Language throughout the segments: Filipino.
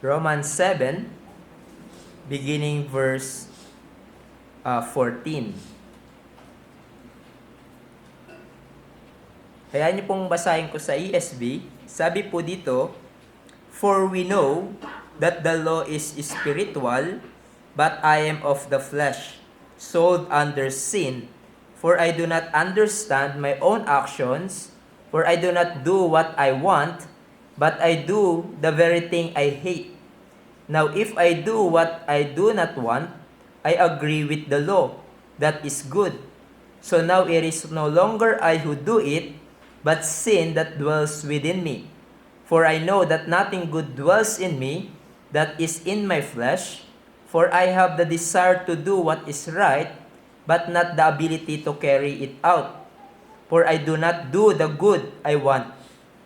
Romans 7, beginning verse 14. Kaya niyo pong basahin ko sa ESV. Sabi po dito, "For we know that the law is spiritual, but I am of the flesh, sold under sin. For I do not understand my own actions, for I do not do what I want, but I do the very thing I hate. Now if I do what I do not want, I agree with the law, that is good. So now it is no longer I who do it, but sin that dwells within me. For I know that nothing good dwells in me, that is in my flesh. For I have the desire to do what is right, but not the ability to carry it out. For I do not do the good I want,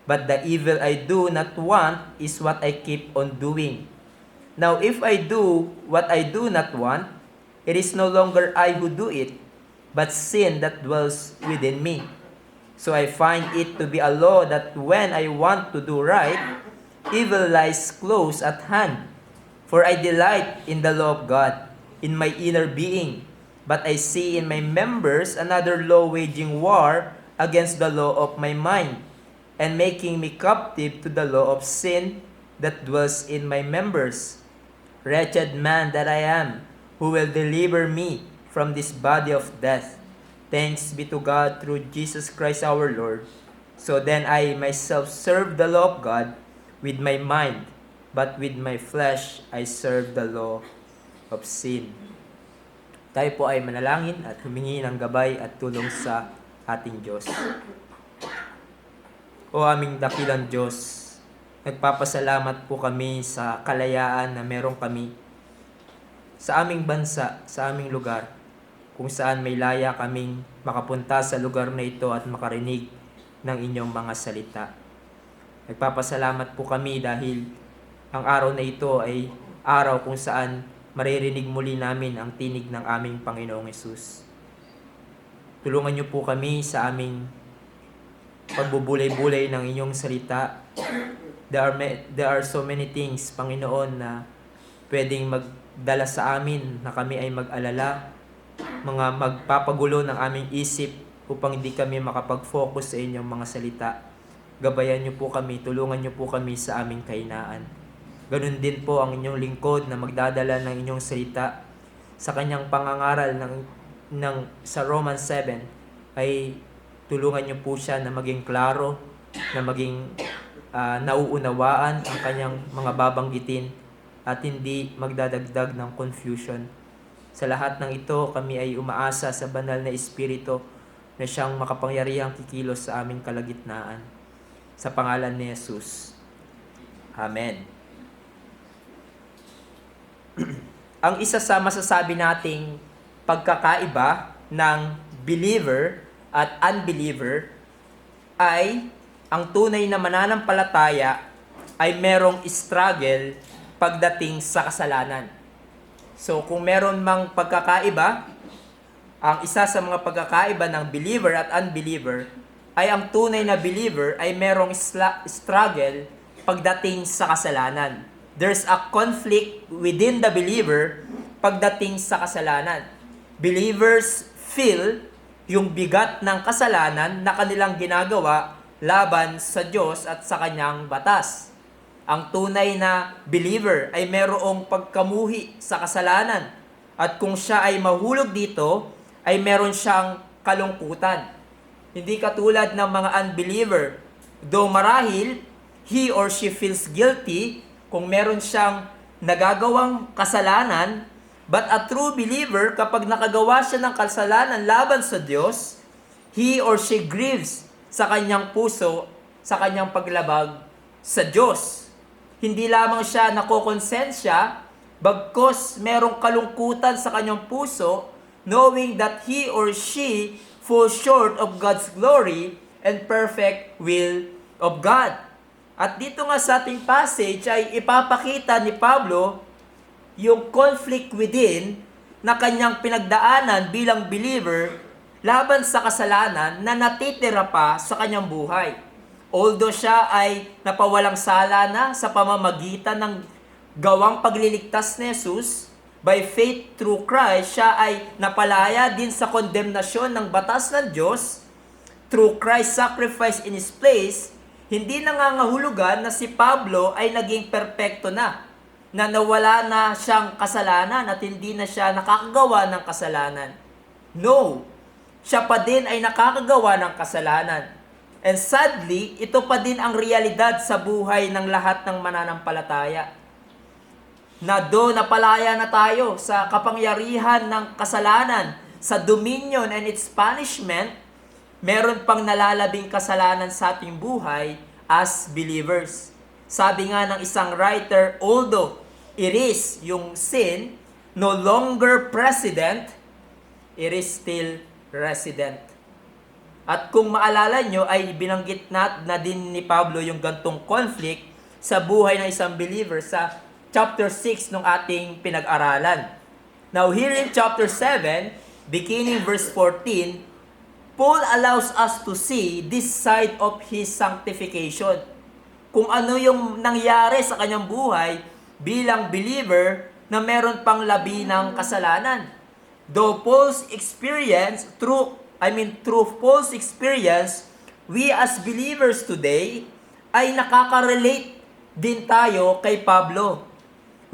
but the evil I do not want is what I keep on doing. Now if I do what I do not want, it is no longer I who do it, but sin that dwells within me. So I find it to be a law that when I want to do right, evil lies close at hand. For I delight in the law of God, in my inner being. But I see in my members another law waging war against the law of my mind, and making me captive to the law of sin that dwells in my members. Wretched man that I am, who will deliver me from this body of death? Thanks be to God through Jesus Christ our Lord. So then I myself serve the law of God with my mind, but with my flesh I serve the law of sin." Tayo po ay manalangin at humingi ng gabay at tulong sa ating Diyos. O aming dakilang Diyos, nagpapasalamat po kami sa kalayaan na meron kami sa aming bansa, sa aming lugar, kung saan may laya kaming makapunta sa lugar na ito at makarinig ng inyong mga salita. Nagpapasalamat po kami dahil ang araw na ito ay araw kung saan maririnig muli namin ang tinig ng aming Panginoong Hesus. Tulungan niyo po kami sa aming pagbubulay-bulay ng inyong salita. There are so many things, Panginoon, na pwedeng magdala sa amin na kami ay mag-alala, mga magpapagulo ng aming isip upang hindi kami makapag-focus sa inyong mga salita. Gabayan niyo po kami, tulungan niyo po kami sa aming kahinaan. Ganun din po ang inyong lingkod na magdadala ng inyong salita sa kanyang pangangaral sa Romans 7 ay tulungan niyo po siya na maging klaro, na maging nauunawaan ang kanyang mga babanggitin at hindi magdadagdag ng confusion. Sa lahat ng ito, kami ay umaasa sa banal na Espiritu na siyang makapangyarihang kikilos sa aming kalagitnaan. Sa pangalan ni Jesus. Amen. Ang isa sa masasabi nating pagkakaiba ng believer at unbeliever ay ang tunay na mananampalataya ay merong struggle pagdating sa kasalanan. So kung meron mang pagkakaiba, ang isa sa mga pagkakaiba ng believer at unbeliever ay ang tunay na believer ay merong struggle pagdating sa kasalanan. There's a conflict within the believer pagdating sa kasalanan. Believers feel yung bigat ng kasalanan na kanilang ginagawa laban sa Diyos at sa kanyang batas. Ang tunay na believer ay merong pagkamuhi sa kasalanan. At kung siya ay mahulog dito, ay meron siyang kalungkutan. Hindi katulad ng mga unbeliever. Though marahil, he or she feels guilty kung meron siyang nagagawang kasalanan, but a true believer, kapag nakagawa siya ng kasalanan laban sa Diyos, he or she grieves sa kanyang puso, sa kanyang paglabag sa Diyos. Hindi lamang siya nakokonsensya, bagkos merong kalungkutan sa kanyang puso, knowing that he or she falls short of God's glory and perfect will of God. At dito nga sa ating passage ay ipapakita ni Pablo yung conflict within na kanyang pinagdaanan bilang believer laban sa kasalanan na natitira pa sa kanyang buhay. Although siya ay napawalang sala na sa pamamagitan ng gawang pagliligtas ni Jesus, by faith through Christ, siya ay napalaya din sa kondemnasyon ng batas ng Diyos through Christ's sacrifice in His place. Hindi nangangahulugan na si Pablo ay naging perpekto na nawala na siyang kasalanan at hindi na siya nakakagawa ng kasalanan. No, siya pa din ay nakakagawa ng kasalanan. And sadly, ito pa din ang realidad sa buhay ng lahat ng mananampalataya. Na napalaya na tayo sa kapangyarihan ng kasalanan, sa dominion and its punishment, meron pang nalalabing kasalanan sa ating buhay as believers. Sabi nga ng isang writer, although it is yung sin no longer president, it is still resident. At kung maalala nyo, ay binanggit na din ni Pablo yung gantong conflict sa buhay ng isang believer sa chapter 6 ng ating pinag-aralan. Now here in chapter 7, beginning verse 14, Paul allows us to see this side of his sanctification. Kung ano yung nangyari sa kanyang buhay bilang believer na meron pang labi ng kasalanan. Though Paul's experience, through Paul's experience, we as believers today ay nakaka-relate din tayo kay Pablo.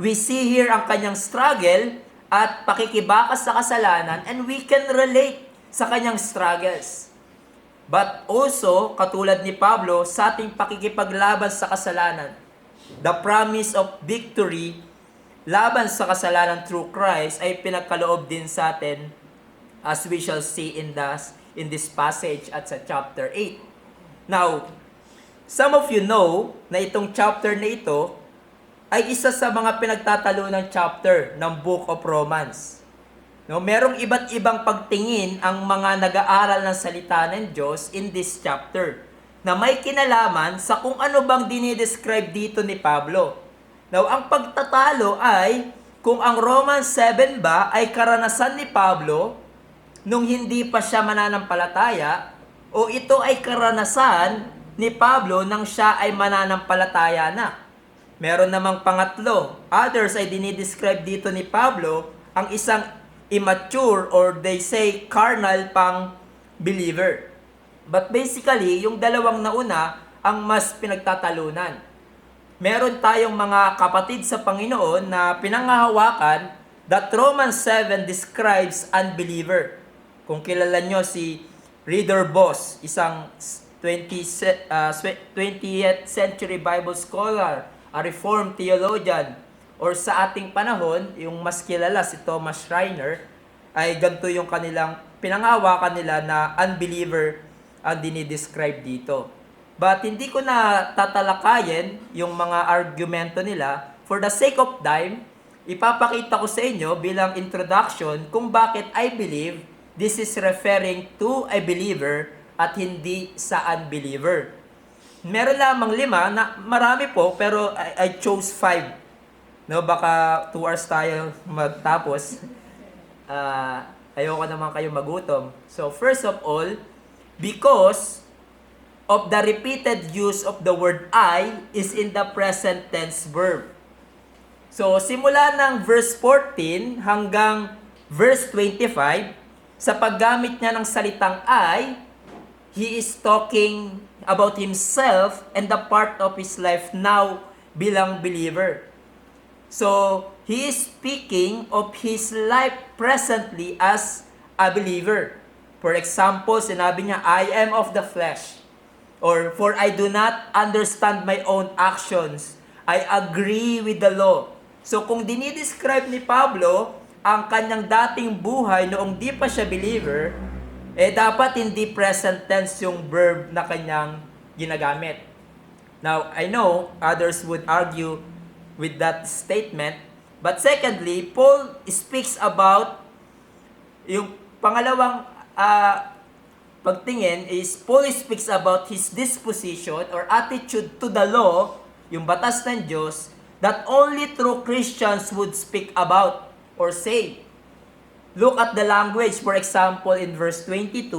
We see here ang kanyang struggle at pakikibakas sa kasalanan, and we can relate sa kanyang struggles. But also, katulad ni Pablo, sa ating pakikipaglaban sa kasalanan, the promise of victory laban sa kasalanan through Christ ay pinagkaloob din sa atin, as we shall see in this passage at sa chapter 8. Now, some of you know na itong chapter na ito ay isa sa mga pinagtatalunang chapter ng Book of Romans. No, merong iba't ibang pagtingin ang mga nag-aaral ng salita ng Diyos in this chapter na may kinalaman sa kung ano bang dinidescribe dito ni Pablo. Now, ang pagtatalo ay kung ang Romans 7 ba ay karanasan ni Pablo nung hindi pa siya mananampalataya, o ito ay karanasan ni Pablo nang siya ay mananampalataya na. Meron namang pangatlo. Others ay dinidescribe dito ni Pablo ang isang immature or they say carnal pang believer. But basically, yung dalawang nauna ang mas pinagtatalunan. Meron tayong mga kapatid sa Panginoon na pinangahawakan that Romans 7 describes unbeliever. Kung kilala nyo si Reader Boss, isang 20th century Bible scholar, a Reformed theologian, or sa ating panahon, yung mas kilala si Thomas Schreiner, ay ganito yung kanilang pinangahawakan nila na unbeliever ang dinidescribe dito. But hindi ko na tatalakayin yung mga argumento nila. For the sake of time, ipapakita ko sa inyo bilang introduction kung bakit I believe this is referring to a believer at hindi sa unbeliever. Meron lamang 5, na marami po, pero I chose 5. No, baka 2 hours tayo magtapos. Ayoko naman kayo magutom. So first of all, because of the repeated use of the word I is in the present tense verb. So simula ng verse 14 hanggang verse 25, sa paggamit niya ng salitang I, he is talking about himself and the part of his life now bilang believer. So, he is speaking of his life presently as a believer. For example, sinabi niya, I am of the flesh. Or, for I do not understand my own actions. I agree with the law. So, kung dinidescribe ni Pablo ang kanyang dating buhay noong di pa siya believer, dapat hindi present tense yung verb na kanyang ginagamit. Now, I know others would argue with that statement, but secondly, Paul speaks about yung pangalawang pagtingin is Paul speaks about his disposition or attitude to the law, yung batas ng Diyos, that only true Christians would speak about or say. Look at the language. For example, in verse 22,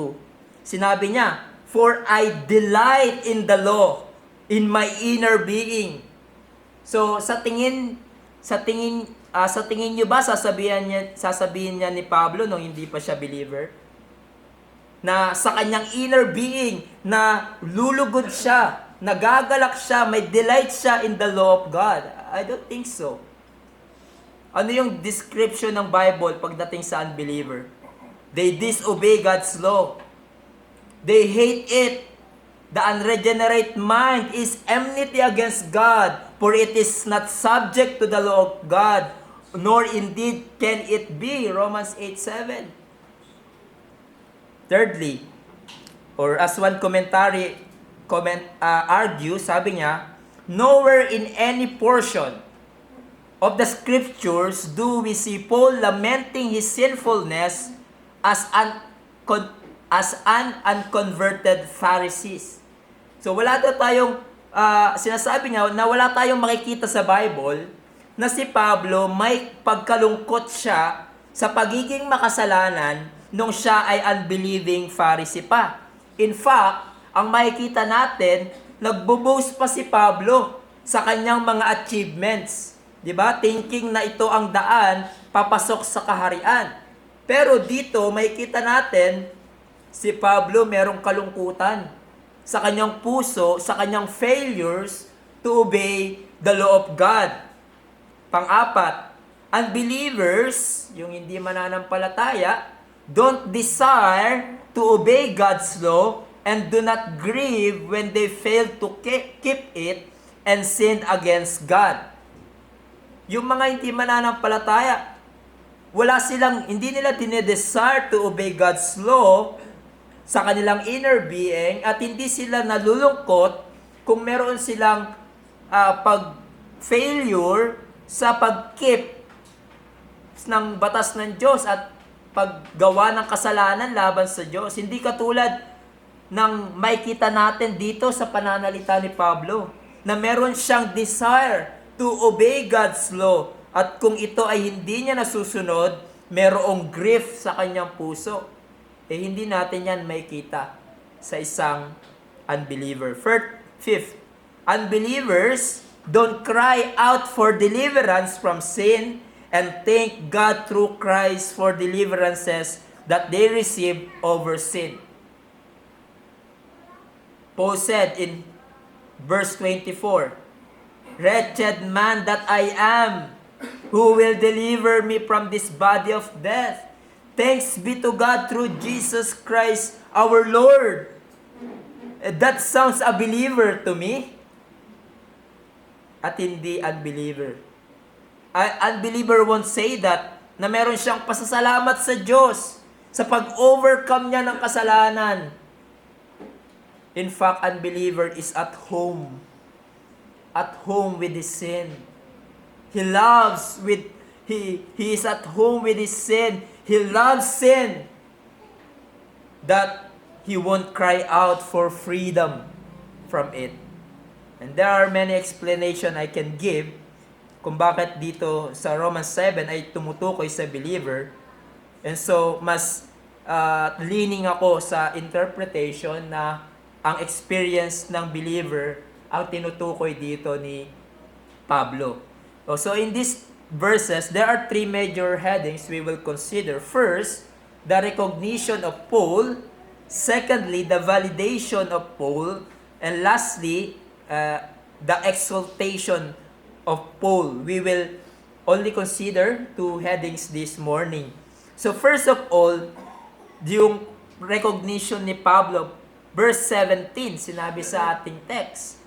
sinabi niya, for I delight in the law, in my inner being. So, sa tingin Sa tingin niyo ba sasabihin niya ni Pablo nung hindi pa siya believer? Na sa kanyang inner being, na lulugod siya, nagagalak siya, may delight siya in the law of God. I don't think so. Ano yung description ng Bible pagdating sa unbeliever? They disobey God's law. They hate it. The unregenerate mind is enmity against God, for it is not subject to the law of God, nor indeed can it be. Romans 8:7. Thirdly, or as one argues, sabi niya, nowhere in any portion of the scriptures do we see Paul lamenting his sinfulness as an unconverted Pharisees. So wala daw tayong sinasabi niya na wala tayong makikita sa Bible na si Pablo may pagkalungkot siya sa pagiging makasalanan nung siya ay unbelieving Pharisee pa. In fact, ang makikita natin, nagbo-boast pa si Pablo sa kanyang mga achievements. 'Di ba? Thinking na ito ang daan papasok sa kaharian. Pero dito makikita natin si Pablo merong kalungkutan sa kanyang puso, sa kanyang failures to obey the law of God. Pang-apat, unbelievers, yung hindi mananampalataya, don't desire to obey God's law and do not grieve when they fail to keep it and sin against God. Yung mga hindi mananampalataya, hindi nila dinedesire to obey God's law sa kanilang inner being at hindi sila nalulungkot kung meron silang pag-failure sa pag-keep ng batas ng Diyos at paggawa ng kasalanan laban sa Diyos. Hindi katulad ng makikita natin dito sa pananalita ni Pablo na meron siyang desire to obey God's law at kung ito ay hindi niya nasusunod, merong grief sa kanyang puso. Hindi natin yan makikita sa isang unbeliever. Fifth, unbelievers don't cry out for deliverance from sin and thank God through Christ for deliverances that they receive over sin. Paul said in verse 24, "Wretched man that I am, who will deliver me from this body of death? Thanks be to God through Jesus Christ our Lord." That sounds a believer to me. At hindi unbeliever. Unbeliever won't say that, na meron siyang pasasalamat sa Diyos sa pag-overcome niya ng kasalanan. In fact, unbeliever is at home with his sin. He is at home with his sin. He loves sin that he won't cry out for freedom from it. And there are many explanations I can give kung bakit dito sa Romans 7 ay tumutukoy sa believer. And so, mas leaning ako sa interpretation na ang experience ng believer ang tinutukoy dito ni Pablo. So, in these verses, there are three major headings we will consider. First, the recognition of Paul. Secondly, the validation of Paul. And lastly, the exaltation of Paul. We will only consider two headings this morning. So first of all, yung recognition ni Pablo, verse 17, sinabi sa ating text,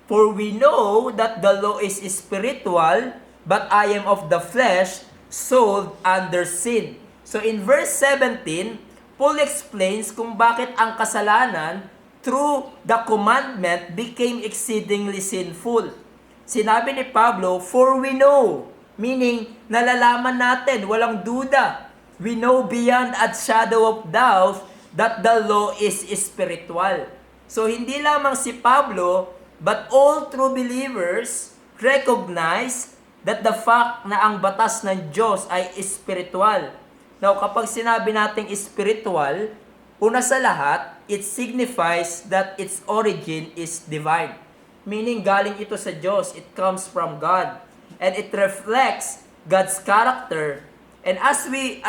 "For we know that the law is spiritual, but I am of the flesh, sold under sin." So in verse 17, Paul explains kung bakit ang kasalanan through the commandment became exceedingly sinful. Sinabi ni Pablo, "For we know," meaning nalalaman natin, walang duda. We know beyond a shadow of doubt that the law is spiritual. So hindi lamang si Pablo, but all true believers recognize that the fact na ang batas ng Diyos ay spiritual. Now, kapag sinabi nating spiritual, una sa lahat, it signifies that its origin is divine. Meaning, galing ito sa Diyos. It comes from God. and it reflects God's character. And as we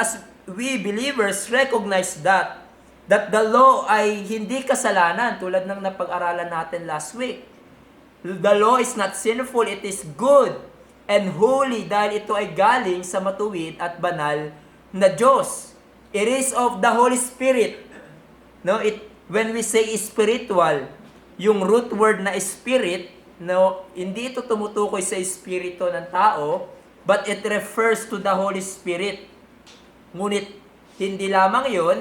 believers recognize that the law ay hindi kasalanan, tulad ng napag-aralan natin last week. The law is not sinful, it is good and holy dahil ito ay galing sa matuwid at banal na Diyos. It is of the Holy Spirit. No, when we say spiritual, yung root word na spirit, no, hindi ito tumutukoy sa espiritu ng tao, but it refers to the Holy Spirit. Ngunit hindi lamang yon,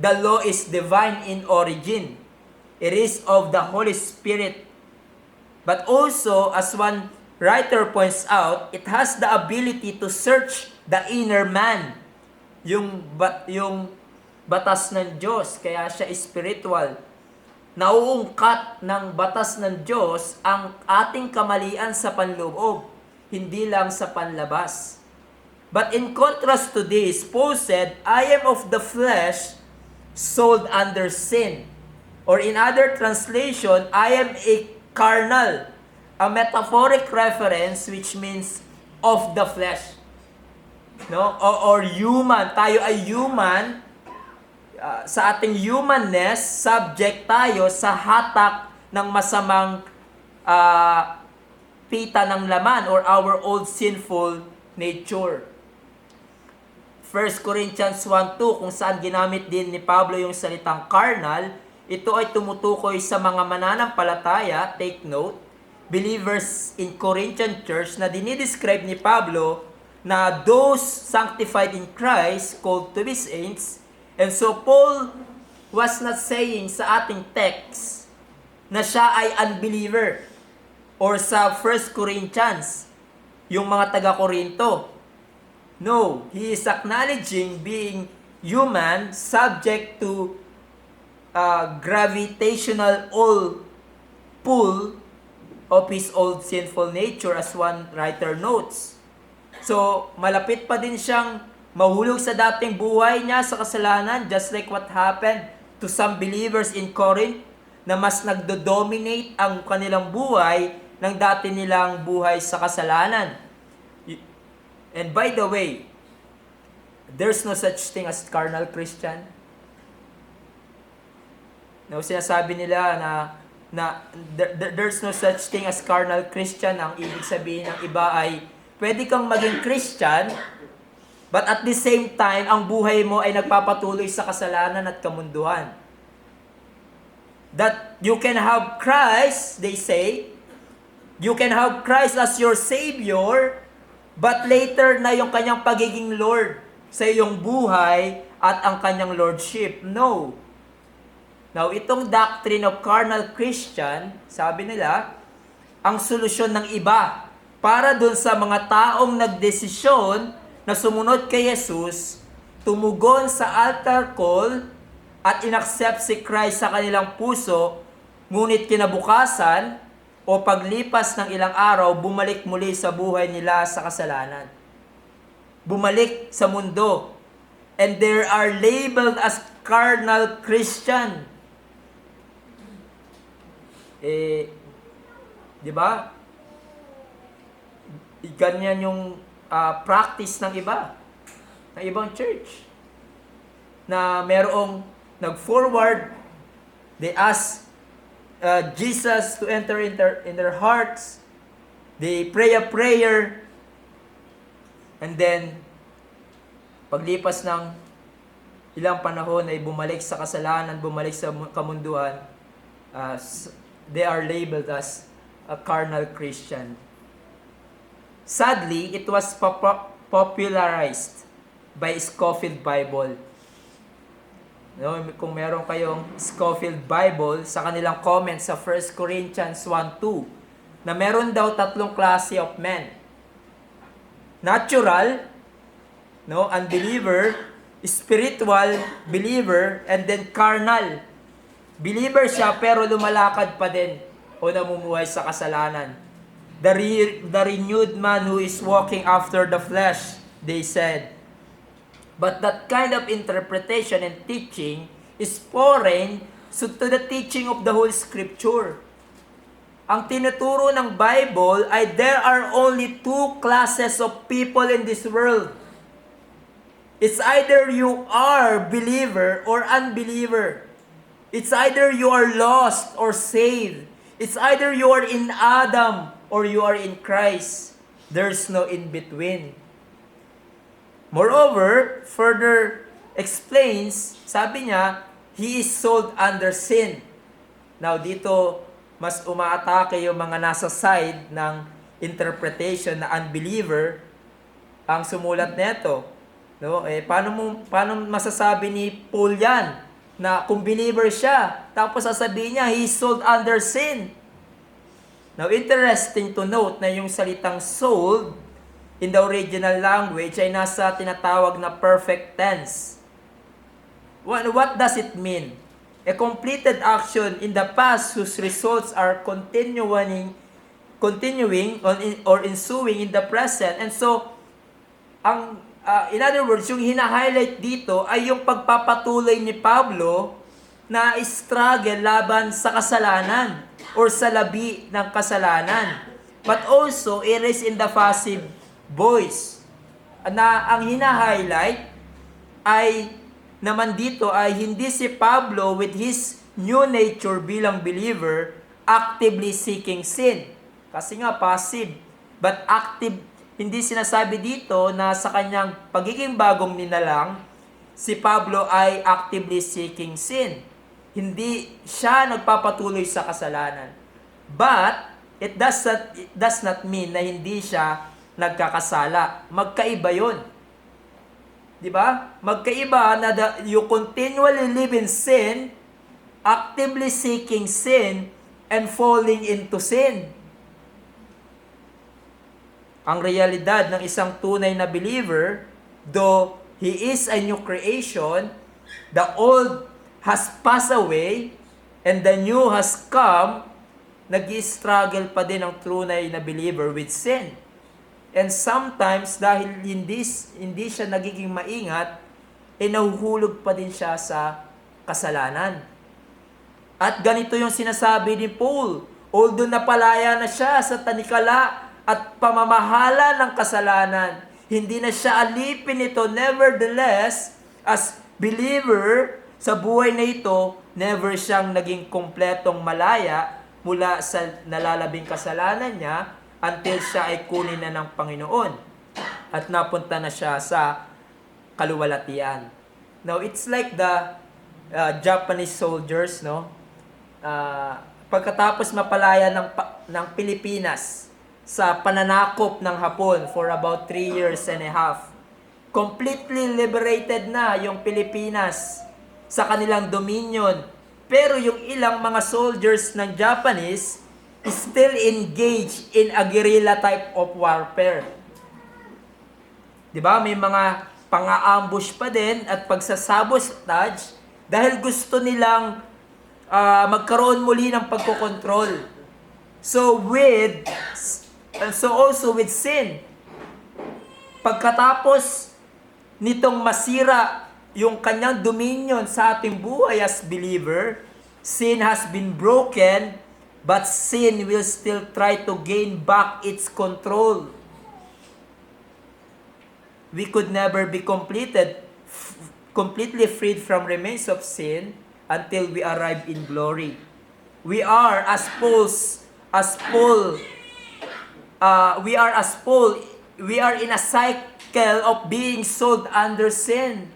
the law is divine in origin. It is of the Holy Spirit. But also, as one writer points out, it has the ability to search the inner man. Yung batas ng Diyos, kaya siya spiritual. Nauungkat ng batas ng Diyos ang ating kamalian sa panloob, hindi lang sa panlabas. But in contrast to this, Paul said, I am of the flesh, sold under sin. Or in other translation, I am a carnal, a metaphoric reference which means of the flesh. No? Or human. Tayo ay human. Sa ating humanness, subject tayo sa hatak ng masamang pita ng laman or our old sinful nature. 1 Corinthians 1:2 kung saan ginamit din ni Pablo yung salitang carnal, ito ay tumutukoy sa mga mananampalataya, take note, believers in Corinthian church na dinidescribe ni Pablo na those sanctified in Christ, called to be saints. And so Paul was not saying sa ating text na siya ay unbeliever or sa 1 Corinthians, yung mga taga-Korinto. No, he is acknowledging being human, subject to gravitational pull of his old sinful nature, as one writer notes. So, malapit pa din siyang mahulog sa dating buhay niya sa kasalanan, just like what happened to some believers in Corinth, na mas nagdo-dominate ang kanilang buhay ng dati nilang buhay sa kasalanan. And by the way, there's no such thing as carnal Christian. No, sinasabi nila na there's no such thing as carnal Christian. Ang ibig sabihin ng iba ay pwede kang maging Christian, but at the same time, ang buhay mo ay nagpapatuloy sa kasalanan at kamunduhan. That you can have Christ, they say, you can have Christ as your Savior, but later na yung kanyang pagiging Lord sa iyong buhay at ang kanyang Lordship. No. Now, itong doctrine of carnal Christian, sabi nila, ang solusyon ng iba para dun sa mga taong nagdesisyon na sumunod kay Jesus, tumugon sa altar call at inaccept si Christ sa kanilang puso, ngunit kinabukasan o paglipas ng ilang araw, bumalik muli sa buhay nila sa kasalanan. Bumalik sa mundo. And they are labeled as carnal Christian. Di ba? Ganyan yung practice ng iba, ng ibang church. Na merong nag-forward, they ask Jesus to enter in their hearts. They pray a prayer. And then, paglipas ng ilang panahon ay bumalik sa kasalanan, bumalik sa kamunduhan, they are labeled as a carnal Christian. Sadly, it was popularized by Scofield Bible. No, kung meron kayong Scofield Bible, sa kanilang comment sa 1 Corinthians 1:2, na meron daw tatlong klase of men. Natural, no, unbeliever, spiritual believer, and then carnal. Believer siya pero lumalakad pa din o namumuhay sa kasalanan. The renewed man who is walking after the flesh, they said. But that kind of interpretation and teaching is foreign to the teaching of the whole Scripture. ang tinuturo ng Bible ay there are only two classes of people in this world. It's either you are believer or unbeliever. It's either you are lost or saved. It's either you are in Adam or you are in Christ. There's no in between. Moreover, further explains, sabi niya, he is sold under sin. Now dito, mas umaatake yung mga nasa side ng interpretation na unbeliever ang sumulat nito. No? Paano masasabi ni Paul yan? Na kung believer siya, tapos sasabihin niya, he is sold under sin. Now, interesting to note na yung salitang sold in the original language ay nasa tinatawag na perfect tense. What does it mean? A completed action in the past whose results are continuing or ensuing in the present. And so, in other words, yung hina-highlight dito ay yung pagpapatuloy ni Pablo na struggle laban sa kasalanan or sa labi ng kasalanan. But also, it is in the passive voice na ang hina-highlight ay naman dito ay hindi si Pablo with his new nature bilang believer actively seeking sin. Kasi nga passive, but active. Hindi sinasabi dito na sa kanyang pagiging bagong ninalang, si Pablo ay actively seeking sin. Hindi siya nagpapatuloy sa kasalanan. But, it does not mean na hindi siya nagkakasala. Magkaiba yun. Diba? Magkaiba na you continually live in sin, actively seeking sin, and falling into sin. Ang realidad ng isang tunay na believer, though he is a new creation, the old has passed away, and the new has come, nag-struggle pa din ang tunay na believer with sin. And sometimes, dahil hindi siya nagiging maingat, nahuhulog pa din siya sa kasalanan. At ganito yung sinasabi ni Paul, although napalaya na siya sa tanikala at pamamahala ng kasalanan, hindi na siya alipin ito. Nevertheless, as believer sa buhay na ito, never siyang naging kompletong malaya mula sa nalalabing kasalanan niya until siya ay kunin na ng Panginoon at napunta na siya sa kaluwalhatian. Now, it's like the Japanese soldiers, no? Pagkatapos mapalaya ng Pilipinas sa pananakop ng Hapon for about 3 years and a half. Completely liberated na yung Pilipinas sa kanilang dominion. Pero yung ilang mga soldiers ng Japanese is still engaged in a guerrilla type of warfare. Diba? May mga pang-aambush pa din at pagsasabotage dahil gusto nilang magkaroon muli ng pagkokontrol. So also with sin, pagkatapos nitong masira yung kanyang dominion sa ating buhay as believer, sin has been broken, but sin will still try to gain back its control. We could never be completely freed from remains of sin until we arrive in glory. We are as Paul, we are in a cycle of being sold under sin.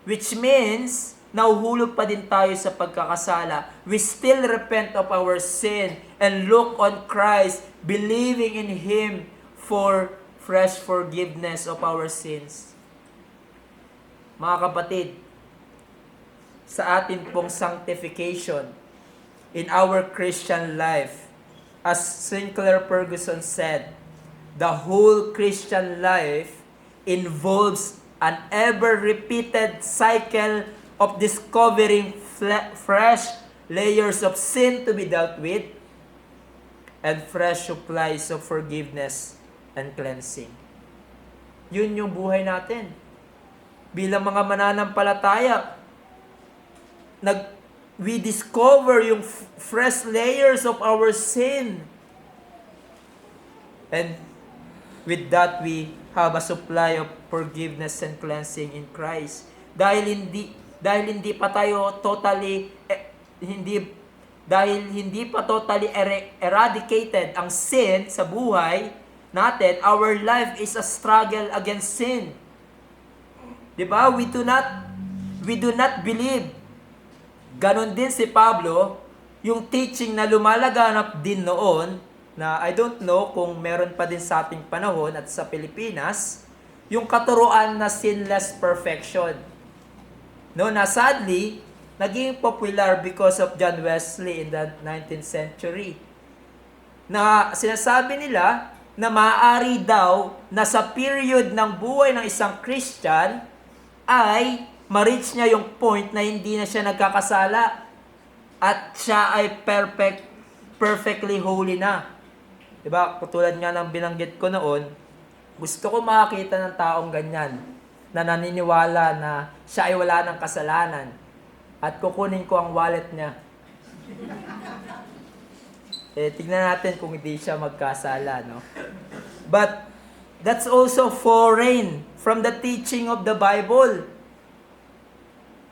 Which means, nahuhulog pa din tayo sa pagkakasala. We still repent of our sin and look on Christ, believing in Him for fresh forgiveness of our sins. Mga kapatid, sa atin pong sanctification in our Christian life, as Sinclair Ferguson said, the whole Christian life involves an ever-repeated cycle of discovering fresh layers of sin to be dealt with and fresh supplies of forgiveness and cleansing. Yun yung buhay natin. Bilang mga mananampalataya, we discover yung fresh layers of our sin. And with that, we have a supply of forgiveness and cleansing in Christ. Dahil hindi pa tayo totally hindi pa totally eradicated ang sin sa buhay natin, our life is a struggle against sin. 'Di ba? We do not believe. Ganon din si Pablo, yung teaching na lumalaganap din noon, na I don't know kung meron pa din sa ating panahon at sa Pilipinas, yung katuruan na sinless perfection. No, na sadly, naging popular because of John Wesley in the 19th century. Na sinasabi nila na maaari daw na sa period ng buhay ng isang Christian ay ma-reach niya yung point na hindi na siya nagkakasala at siya ay perfectly holy na. Diba? Katulad nga ng binanggit ko noon, gusto ko makakita ng taong ganyan na naniniwala na siya ay wala ng kasalanan at kukunin ko ang wallet niya. Tignan natin kung hindi siya magkasala, no? But that's also foreign from the teaching of the Bible.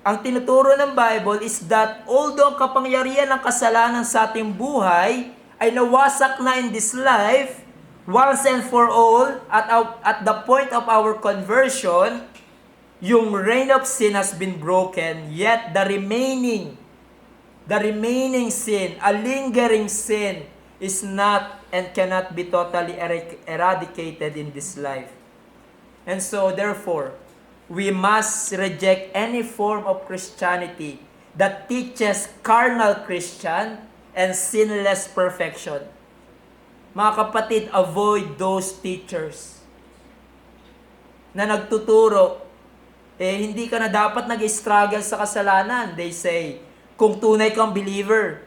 Ang tinuturo ng Bible is that although ang kapangyarihan ng kasalanan sa ating buhay ay nawasak na in this life, once and for all, at the point of our conversion, yung reign of sin has been broken, yet the remaining sin, a lingering sin, is not and cannot be totally eradicated in this life. And so, therefore, we must reject any form of Christianity that teaches carnal Christian and sinless perfection. Mga kapatid, avoid those teachers na nagtuturo, hindi ka na dapat nag-struggle sa kasalanan. They say, kung tunay kang believer,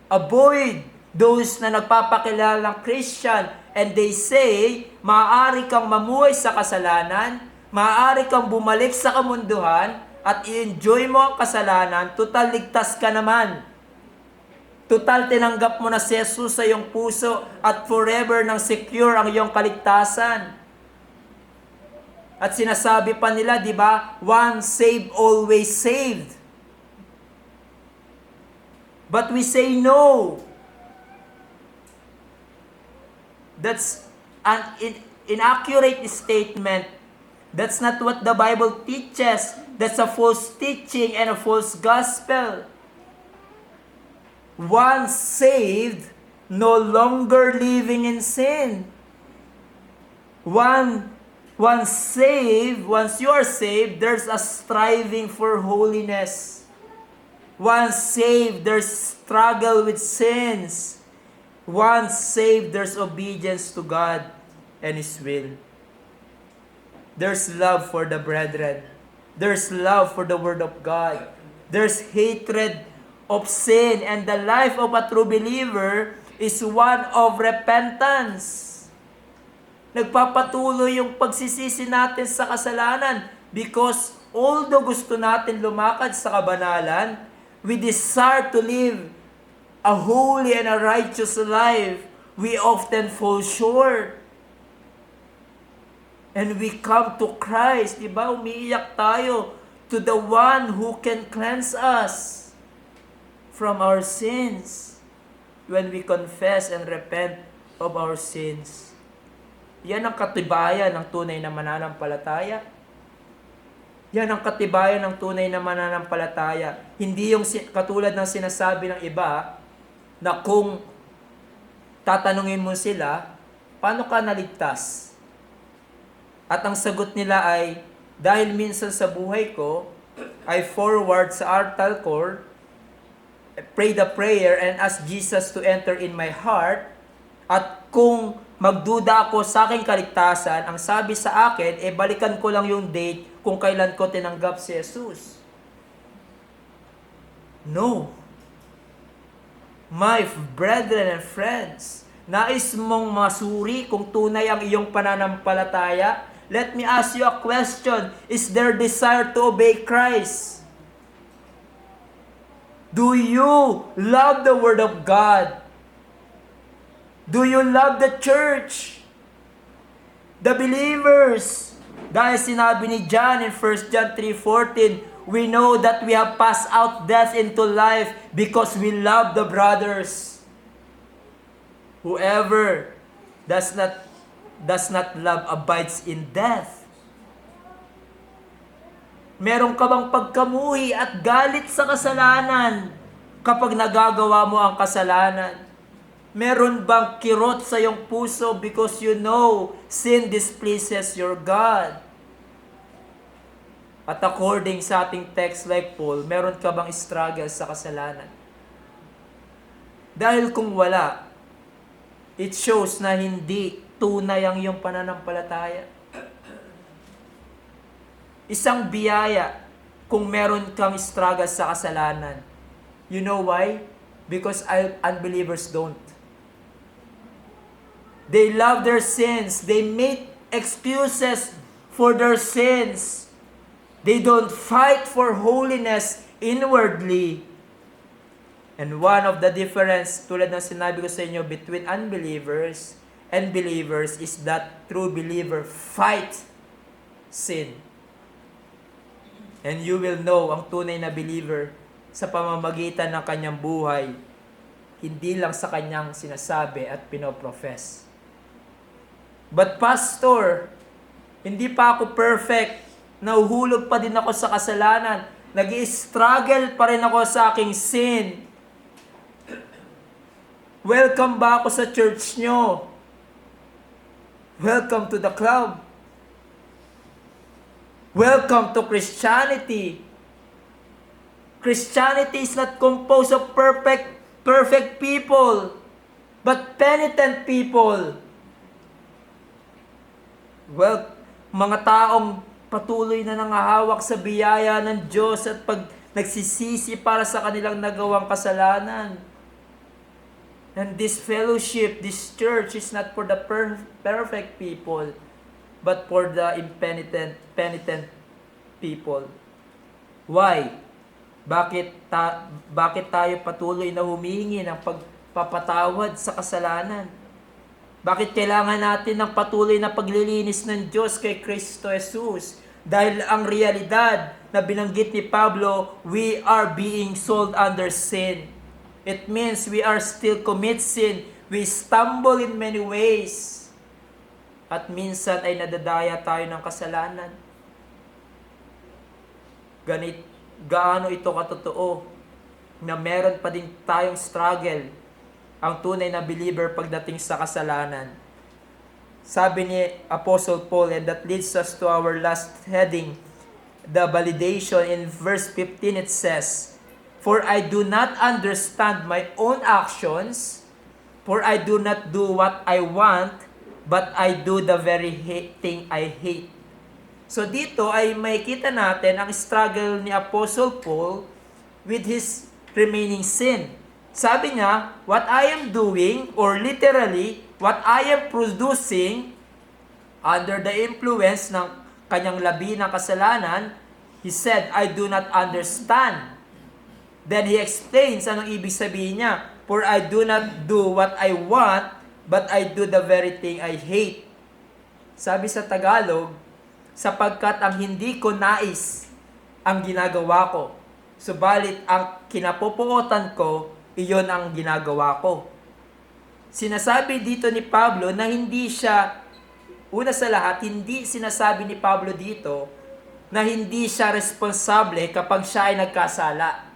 avoid those na nagpapakilalang Christian, and they say, maaari kang mamuhay sa kasalanan, maaari kang bumalik sa kamunduhan, at i-enjoy mo ang kasalanan, total ligtas ka naman. Total tinanggap mo na si Jesus sa iyong puso, at forever nang secure ang iyong kaligtasan. At sinasabi pa nila, di ba, once saved, always saved. But we say no. That's an inaccurate statement. That's not what the Bible teaches. That's a false teaching and a false gospel. Once saved, no longer living in sin. Once saved, once you are saved, there's a striving for holiness. Once saved, there's struggle with sins. Once saved, there's obedience to God and His will. There's love for the brethren. There's love for the Word of God. There's hatred of sin, and the life of a true believer is one of repentance. Nagpapatuloy yung pagsisisi natin sa kasalanan because although gusto natin lumakad sa kabanalan, we desire to live a holy and a righteous life, we often fall short. And we come to Christ, di ba? Umiiyak tayo to the one who can cleanse us from our sins when we confess and repent of our sins. Yan ang katibayan ng tunay na mananampalataya. Yan ang katibayan ng tunay na mananampalataya. Hindi yung katulad ng sinasabi ng iba na kung tatanungin mo sila, paano ka naligtas? At ang sagot nila ay, dahil minsan sa buhay ko, I forward sa altar call, pray the prayer and ask Jesus to enter in my heart. At kung magduda ako sa aking kaligtasan, ang sabi sa akin, balikan ko lang yung date kung kailan ko tinanggap si Jesus. No. My brethren and friends, nais mong masuri kung tunay ang iyong pananampalataya? Let me ask you a question. Is there desire to obey Christ? Do you love the Word of God? Do you love the church? The believers? Dahil sinabi ni John in 1 John 3:14, we know that we have passed out death into life because we love the brothers. Whoever does not love abides in death. Meron ka bang pagkamuhi at galit sa kasalanan kapag nagagawa mo ang kasalanan? Meron bang kirot sa iyong puso because you know sin displeases your God? At according sa ating text like Paul, meron ka bang struggle sa kasalanan? Dahil kung wala, it shows na hindi tunay ang iyong pananampalataya. Isang biyaya kung meron kang struggle sa kasalanan. You know why? Because unbelievers don't. They love their sins. They make excuses for their sins. They don't fight for holiness inwardly. And one of the difference, tulad ng sinabi ko sa inyo, between unbelievers and believers is that true believer fight sin. And you will know ang tunay na believer sa pamamagitan ng kanyang buhay, hindi lang sa kanyang sinasabi at pinoprofess. But pastor, hindi pa ako perfect. Nahuhulog pa din ako sa kasalanan. Nag-i-struggle pa rin ako sa aking sin. Welcome ba ako sa church nyo? Welcome to the club. Welcome to Christianity. Christianity is not composed of perfect people, but penitent people. Well, mga taong patuloy na nangahawak sa biyaya ng Diyos at nagsisisi para sa kanilang nagawang kasalanan. And this fellowship, this church is not for the perfect people, but for the penitent people. Why? Bakit tayo patuloy na humingi ng pagpapatawad sa kasalanan? Bakit kailangan natin ng patuloy na paglilinis ng Diyos kay Kristo Jesus? Dahil ang realidad na binanggit ni Pablo, we are being sold under sin. It means we are still commit sin. We stumble in many ways. At minsan ay nadadaya tayo ng kasalanan. Gaano ito katotoo na meron pa din tayong struggle ang tunay na believer pagdating sa kasalanan. Sabi ni Apostle Paul, and that leads us to our last heading, the validation. In verse 15 it says, for I do not understand my own actions, for I do not do what I want, but I do the very thing I hate. So dito ay makikita natin ang struggle ni Apostle Paul with his remaining sin. Sabi niya, what I am doing, or literally, what I am producing under the influence ng kanyang labi ng kasalanan, he said, I do not understand. Then he explains anong ibig sabihin niya, for I do not do what I want, but I do the very thing I hate. Sabi sa Tagalog, sapagkat ang hindi ko nais ang ginagawa ko, subalit ang kinapupuotan ko, iyon ang ginagawa ko. Sinasabi dito ni Pablo na hindi siya, una sa lahat, hindi sinasabi ni Pablo dito na hindi siya responsable kapag siya ay nagkasala.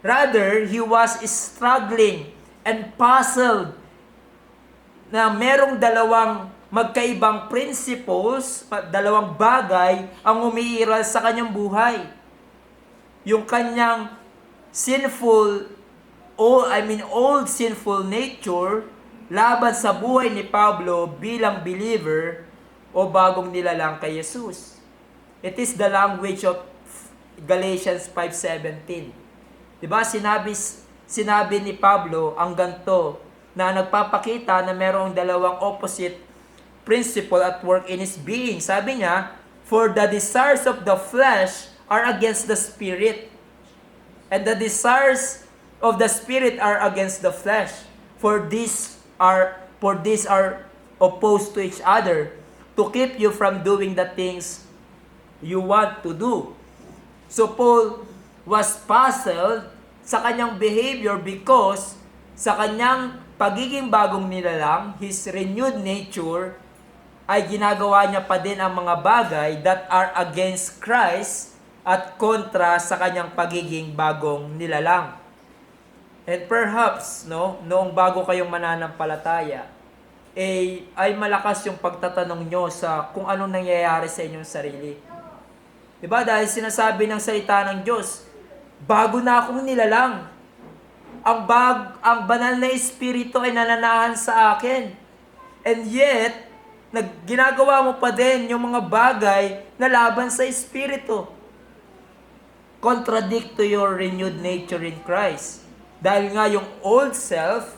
Rather, he was struggling and puzzled na merong dalawang magkaibang principles, dalawang bagay ang umiiral sa kanyang buhay. Yung kanyang old sinful nature laban sa buhay ni Pablo bilang believer o bagong nilalang kay Jesus. It is the language of Galatians 5:17. Diba? Sinabi ni Pablo ang ganito, na nagpapakita na merong dalawang opposite principle at work in his being. Sabi niya, for the desires of the flesh are against the spirit. And the desires of the Spirit are against the flesh. For these are opposed to each other, to keep you from doing the things you want to do. So Paul was puzzled sa kanyang behavior because sa kanyang pagiging bagong nilalang, his renewed nature, ay ginagawa niya pa din ang mga bagay that are against Christ at kontra sa kanyang pagiging bagong nilalang. And perhaps, noong bago kayong mananampalataya, ay malakas yung pagtatanong nyo sa kung anong nangyayari sa inyong sarili. Diba? Dahil sinasabi ng salita ng Diyos, bago na akong nilalang. Ang banal na espiritu ay nananahan sa akin. And yet, ginagawa mo pa din yung mga bagay na laban sa espiritu. Contradict to your renewed nature in Christ. Dahil nga yung old self,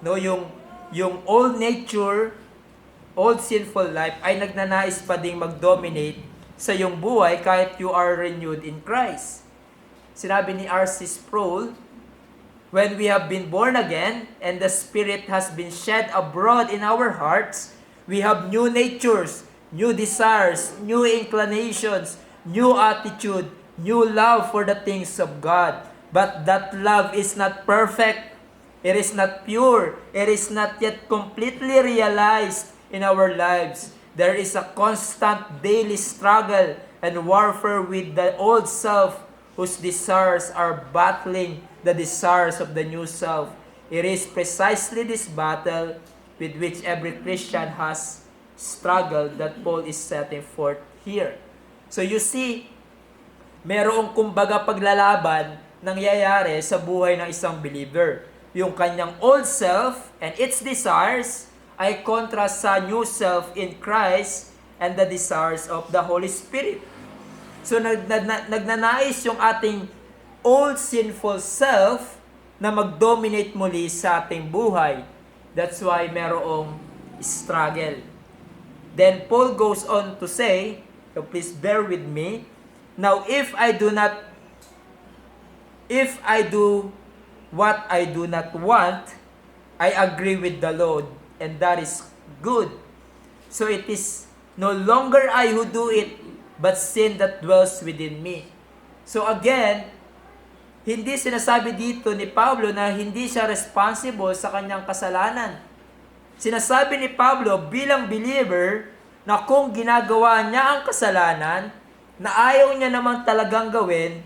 yung old nature, old sinful life ay nagnanais pa ding mag-dominate sa iyong buhay kahit you are renewed in Christ. Sinabi ni R.C. Sproul, when we have been born again and the Spirit has been shed abroad in our hearts, we have new natures, new desires, new inclinations, new attitude, new love for the things of God. But that love is not perfect. It is not pure. It is not yet completely realized in our lives. There is a constant daily struggle and warfare with the old self whose desires are battling the desires of the new self. It is precisely this battle with which every Christian has struggled that Paul is setting forth here. So you see, merong kumbaga paglalaban nangyayari sa buhay ng isang believer. Yung kanyang old self and its desires ay kontra sa new self in Christ and the desires of the Holy Spirit. So nagnanais yung ating old sinful self na mag-dominate muli sa ating buhay. That's why merong struggle. Then Paul goes on to say, so please bear with me, now if I do what I do not want, I agree with the Lord, and that is good. So it is no longer I who do it, but sin that dwells within me. So again, hindi sinasabi dito ni Pablo na hindi siya responsible sa kanyang kasalanan. Sinasabi ni Pablo bilang believer na kung ginagawa niya ang kasalanan na ayaw niya naman talagang gawin,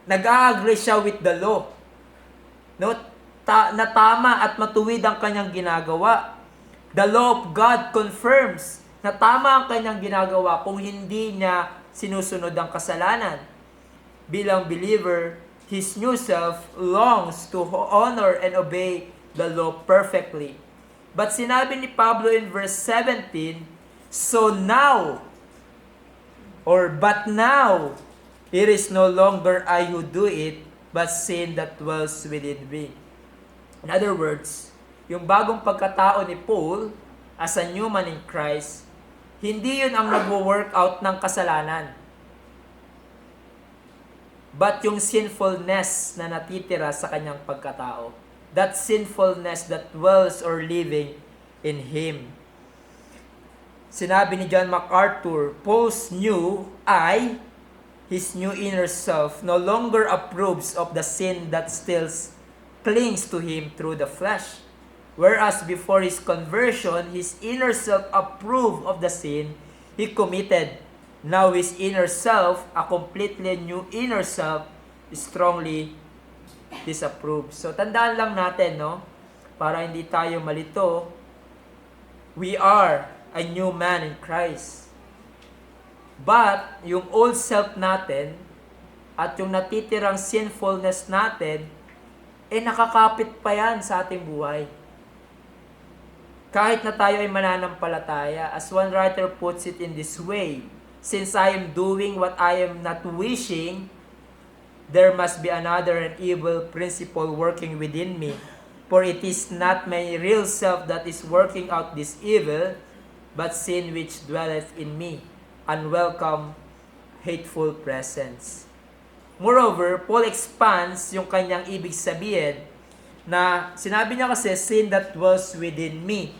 nag-a-agree siya with the law. Na tama at matuwid ang kanyang ginagawa. The law of God confirms na tama ang kanyang ginagawa kung hindi niya sinusunod ang kasalanan. Bilang believer, his new self longs to honor and obey the law perfectly. But sinabi ni Pablo in verse 17, but now, it is no longer I who do it, but sin that dwells within me. In other words, yung bagong pagkatao ni Paul as a new man in Christ, hindi yun ang nagwo-work out ng kasalanan. But yung sinfulness na natitira sa kanyang pagkatao. That sinfulness that dwells or living in him. Sinabi ni John MacArthur, Paul's new I, his new inner self, no longer approves of the sin that still clings to him through the flesh. Whereas before his conversion, his inner self approved of the sin he committed. Now his inner self, a completely new inner self, strongly disapproves. So tandaan lang natin, para hindi tayo malito, we are a new man in Christ. But yung old self natin at yung natitirang sinfulness natin, nakakapit pa yan sa ating buhay. Kahit na tayo ay mananampalataya, as one writer puts it in this way, since I am doing what I am not wishing, there must be another and evil principle working within me. For it is not my real self that is working out this evil, but sin which dwelleth in me, unwelcome, hateful presence. Moreover, Paul expands yung kanyang ibig sabihin na sinabi niya kasi, sin that dwells within me.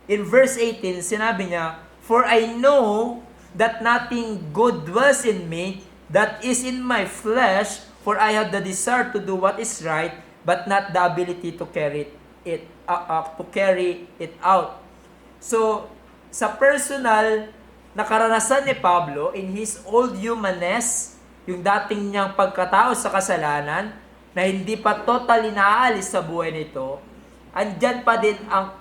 In verse 18, sinabi niya, for I know that nothing good dwells in me, that is in my flesh, for I have the desire to do what is right, but not the ability to carry it out. So, sa personal na karanasan ni Pablo, in his old humanness, yung dating niyang pagkatao sa kasalanan, na hindi pa totally naaalis sa buhay nito, andyan pa din ang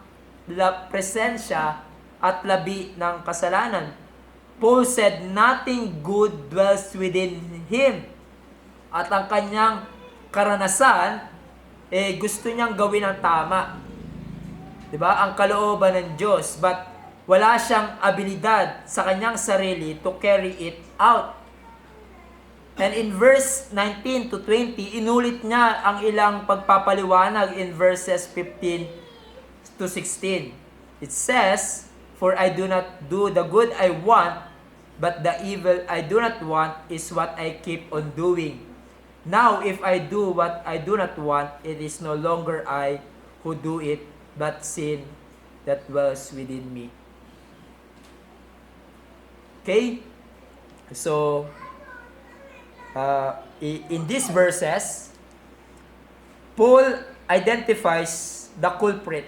presensya at labi ng kasalanan. Paul said, nothing good dwells within him. At ang kanyang karanasan, gusto niyang gawin ang tama. Diba? Ang kalooban ng Diyos. But wala siyang abilidad sa kanyang sarili to carry it out. And in verse 19 to 20, inulit niya ang ilang pagpapaliwanag in verses 15 to 16. It says, for I do not do the good I want, but the evil I do not want is what I keep on doing. Now, if I do what I do not want, it is no longer I who do it, but sin that dwells within me. Okay? So, in these verses, Paul identifies the culprit,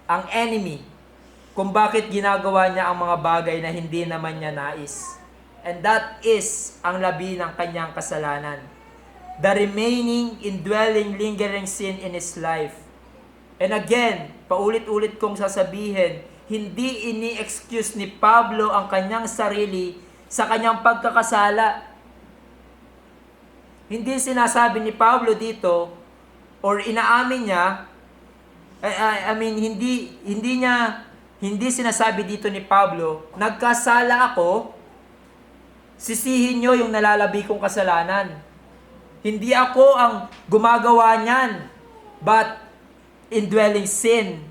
ang enemy, kung bakit ginagawa niya ang mga bagay na hindi naman niya nais. And that is ang labi ng kanyang kasalanan. The remaining, indwelling, lingering sin in his life. And again, paulit-ulit kong sasabihin, hindi ini-excuse ni Pablo ang kanyang sarili sa kanyang pagkakasala. Hindi sinasabi ni Pablo dito, or inaamin niya, hindi sinasabi dito ni Pablo, nagkasala ako, sisihin nyo yung nalalabi kong kasalanan. Hindi ako ang gumagawa niyan, but indwelling sin,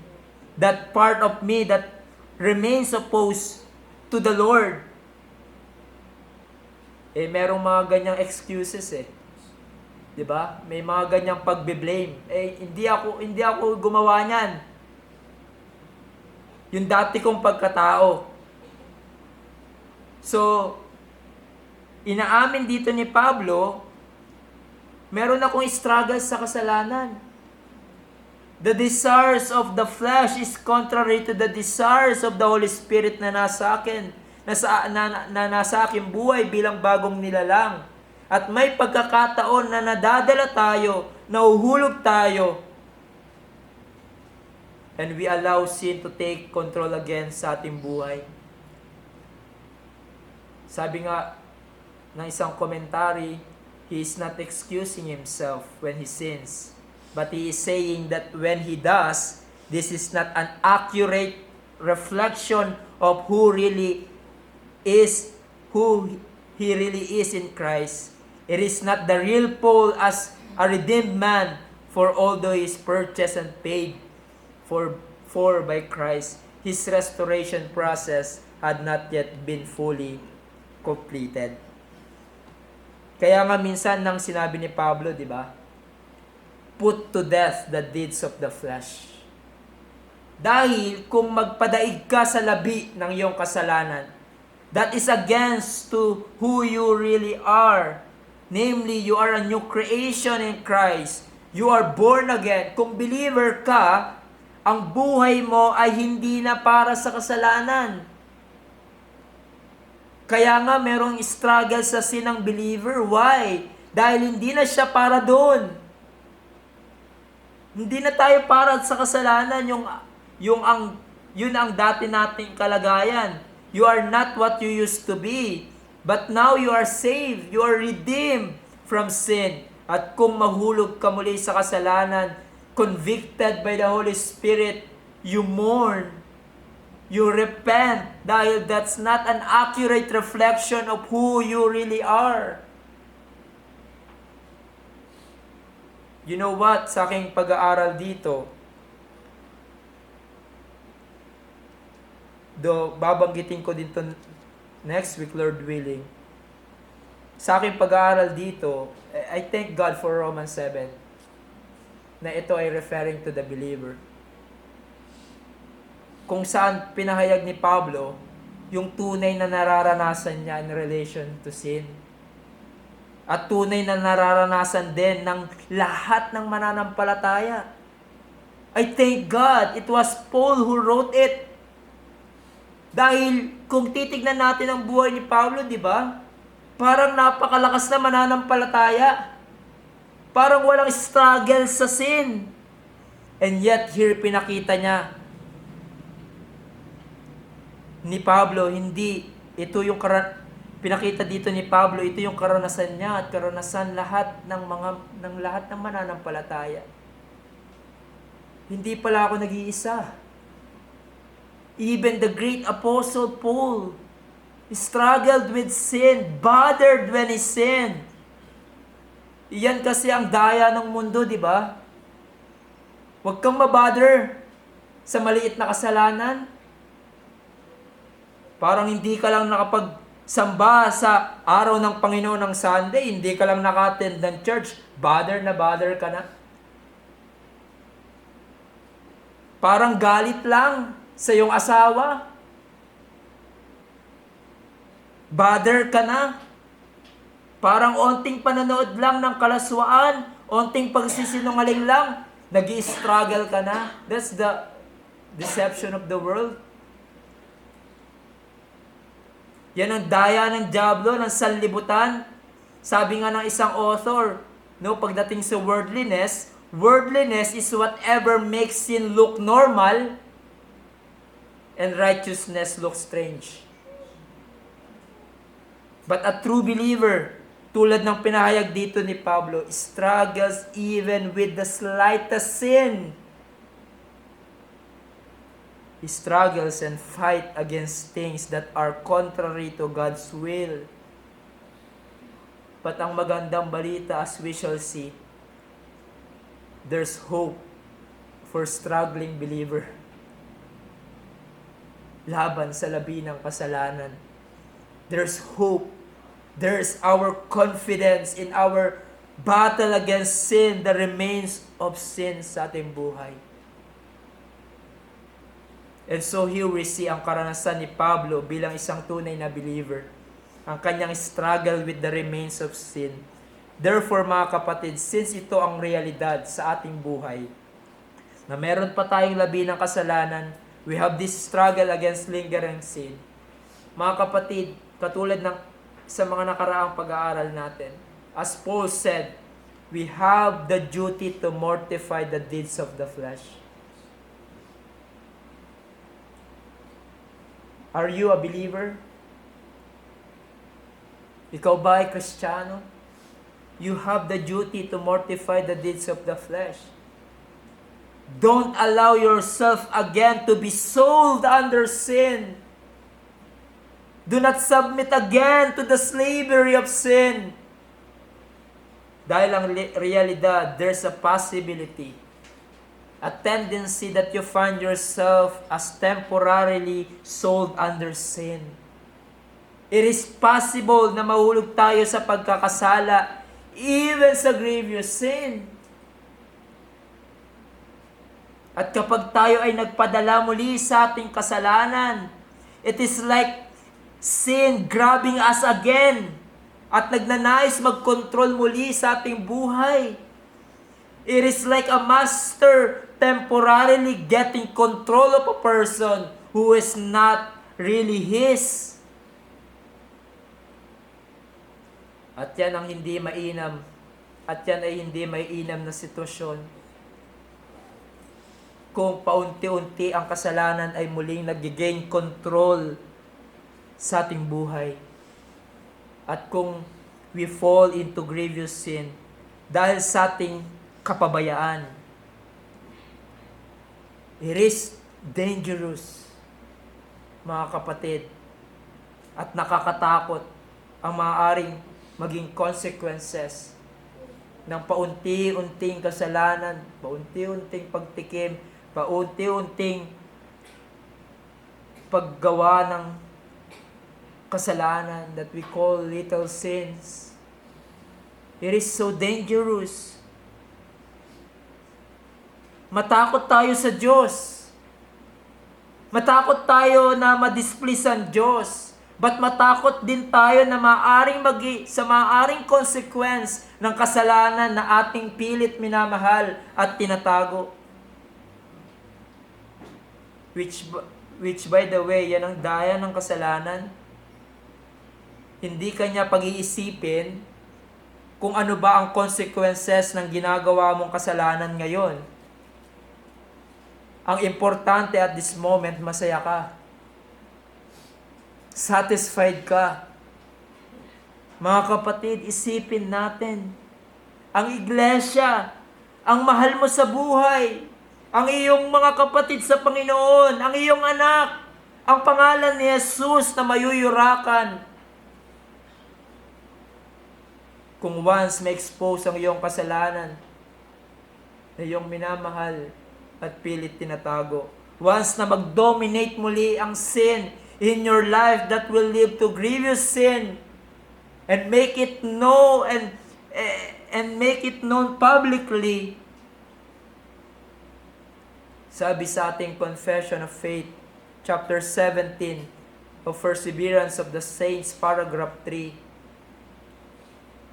that part of me that remains opposed to the Lord. Merong mga ganyang excuses 'Di ba? May mga ganyang pagbe-blame. Hindi ako gumawa niyan. Yung dati kong pagkatao. So, inaamin dito ni Pablo, meron akong struggle sa kasalanan. The desires of the flesh is contrary to the desires of the Holy Spirit na nasa akin, na nasa aking buhay bilang bagong nilalang. At may pagkakataon na nadadala tayo, nahuhulog tayo, and we allow sin to take control again sa ating buhay. Sabi nga ng isang commentary, he is not excusing himself when he sins, but he is saying that when he does, this is not an accurate reflection of who he really is in Christ. It is not the real Paul as a redeemed man, for although he is purchased and paid for by Christ, his restoration process had not yet been fully completed. Kaya nga minsan nang sinabi ni Pablo, di ba? Put to death the deeds of the flesh. Dahil kung magpadaig ka sa labi ng iyong kasalanan, that is against to who you really are. Namely, you are a new creation in Christ. You are born again. Kung believer ka, ang buhay mo ay hindi na para sa kasalanan. Kaya nga merong struggle sa sin ng believer. Why? Dahil hindi na siya para doon. Hindi na tayo para sa kasalanan. Yun ang dati nating kalagayan. You are not what you used to be. But now you are saved, you are redeemed from sin. At kung mahulog ka muli sa kasalanan, convicted by the Holy Spirit, you mourn, you repent, dahil that's not an accurate reflection of who you really are. You know what? Sa aking pag-aaral dito, babanggitin ko dito next week, Lord willing. sa aking pag-aaral dito, I thank God for Romans 7 na ito ay referring to the believer. Kung saan pinahayag ni Pablo yung tunay na nararanasan niya in relation to sin. At tunay na nararanasan din ng lahat ng mananampalataya. I thank God it was Paul who wrote it. Dahil kung titignan natin ang buhay ni Pablo, di ba? Parang napakalakas na mananampalataya. Parang walang struggle sa sin. And yet, here pinakita niya ni Pablo, hindi. Ito yung pinakita dito ni Pablo, ito yung karanasan niya at karanasan lahat ng lahat ng mananampalataya. Hindi pala ako nag-iisa. Even the great apostle Paul struggled with sin, bothered when he sinned. Iyan kasi ang daya ng mundo, di ba? Huwag kang mabother sa maliit na kasalanan. Parang hindi ka lang nakapagsamba sa araw ng Panginoon ng Sunday, hindi ka lang naka-attend ng church, bother na bother ka na. Parang galit lang sa iyong asawa. Bother ka na. Parang onting panonood lang ng kalaswaan, onting pagsisinungaling lang, nag-i-struggle ka na. That's the deception of the world. Yan ang daya ng dyablo, ng sanlibutan. Sabi nga ng isang author, no, pagdating sa worldliness, worldliness is whatever makes sin look normal and righteousness look strange. But a true believer, tulad ng pinahayag dito ni Pablo, struggles even with the slightest sin. He struggles and fight against things that are contrary to God's will. But ang magandang balita, as we shall see, there's hope for struggling believer. Laban sa labi ng kasalanan. There's hope. There's our confidence in our battle against sin, the remains of sin sa ating buhay. And so here we see ang karanasan ni Pablo bilang isang tunay na believer. Ang kanyang struggle with the remains of sin. Therefore, mga kapatid, since ito ang realidad sa ating buhay, na meron pa tayong labi ng kasalanan, we have this struggle against lingering sin. Mga kapatid, katulad ng sa mga nakaraang pag-aaral natin, as Paul said, we have the duty to mortify the deeds of the flesh. Are you a believer? Ikaw ba ay Kristiyano? You have the duty to mortify the deeds of the flesh. Don't allow yourself again to be sold under sin. Do not submit again to the slavery of sin. Dahil ang realidad, there's a possibility, a tendency that you find yourself as temporarily sold under sin. It is possible na mahulog tayo sa pagkakasala, even sa grievous sin. At kapag tayo ay nagpadala muli sa ating kasalanan, it is like sin grabbing us again at nagnanais mag-control muli sa ating buhay. It is like a master temporarily getting control of a person who is not really his. At yan ang hindi mainam. At yan ay hindi mainam na sitwasyon. Kung paunti-unti ang kasalanan ay muling nag-gain control sa ating buhay. At kung we fall into grievous sin dahil sa ating kapabayaan, it is dangerous, mga kapatid, at nakakatakot ang maaaring maging consequences ng paunti-unting kasalanan, paunti-unting pagtikim, paunti-unting paggawa ng kasalanan that we call little sins. It is so dangerous. Matakot tayo sa Diyos. Matakot tayo na ma-displease ang Diyos. But matakot din tayo na sa maaring consequence ng kasalanan na ating pilit minamahal at tinatago. Which by the way, yan ang daya ng kasalanan. Hindi kanya pag-iisipin kung ano ba ang consequences ng ginagawa mong kasalanan ngayon. Ang importante at this moment, masaya ka. Satisfied ka. Mga kapatid, isipin natin. Ang iglesia, ang mahal mo sa buhay, ang iyong mga kapatid sa Panginoon, ang iyong anak, ang pangalan ni Jesus na mayuyurakan. Kung once ma-expose ang iyong kasalanan, na iyong minamahal at pilit tinatago, once na mag-dominate muli ang sin in your life that will lead to grievous sin and make it known and make it known publicly. Sabi sa ating Confession of Faith, chapter 17 of Perseverance of the Saints, paragraph 3.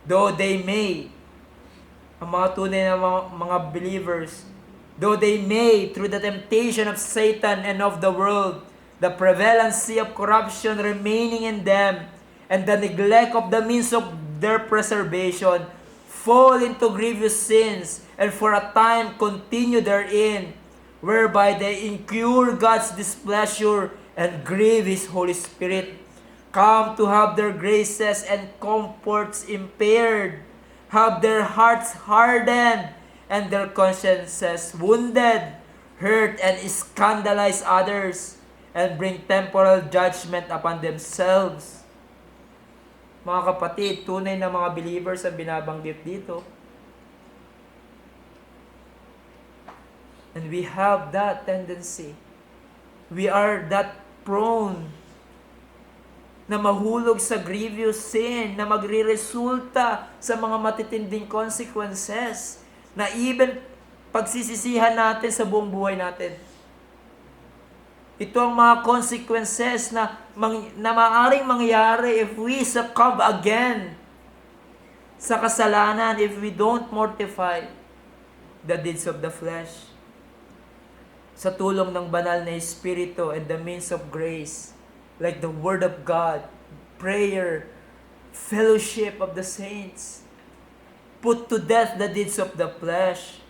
Though they may, ang mga tunay na mga believers, though they may, through the temptation of Satan and of the world, the prevalency of corruption remaining in them, and the neglect of the means of their preservation, fall into grievous sins, and for a time continue therein, whereby they incur God's displeasure and grieve His Holy Spirit, come to have their graces and comforts impaired, have their hearts hardened, and their consciences wounded, hurt and scandalize others, and bring temporal judgment upon themselves. Mga kapatid, tunay na mga believers ang binabanggit dito. And we have that tendency. We are that prone na mahulog sa grievous sin na magre-resulta sa mga matitinding consequences na even pagsisisihan natin sa buong buhay natin. Ito ang mga consequences na maaaring mangyari if we succumb again sa kasalanan, if we don't mortify the deeds of the flesh. Sa tulong ng banal na Espiritu and the means of grace, like the Word of God, prayer, fellowship of the saints, put to death the deeds of the flesh.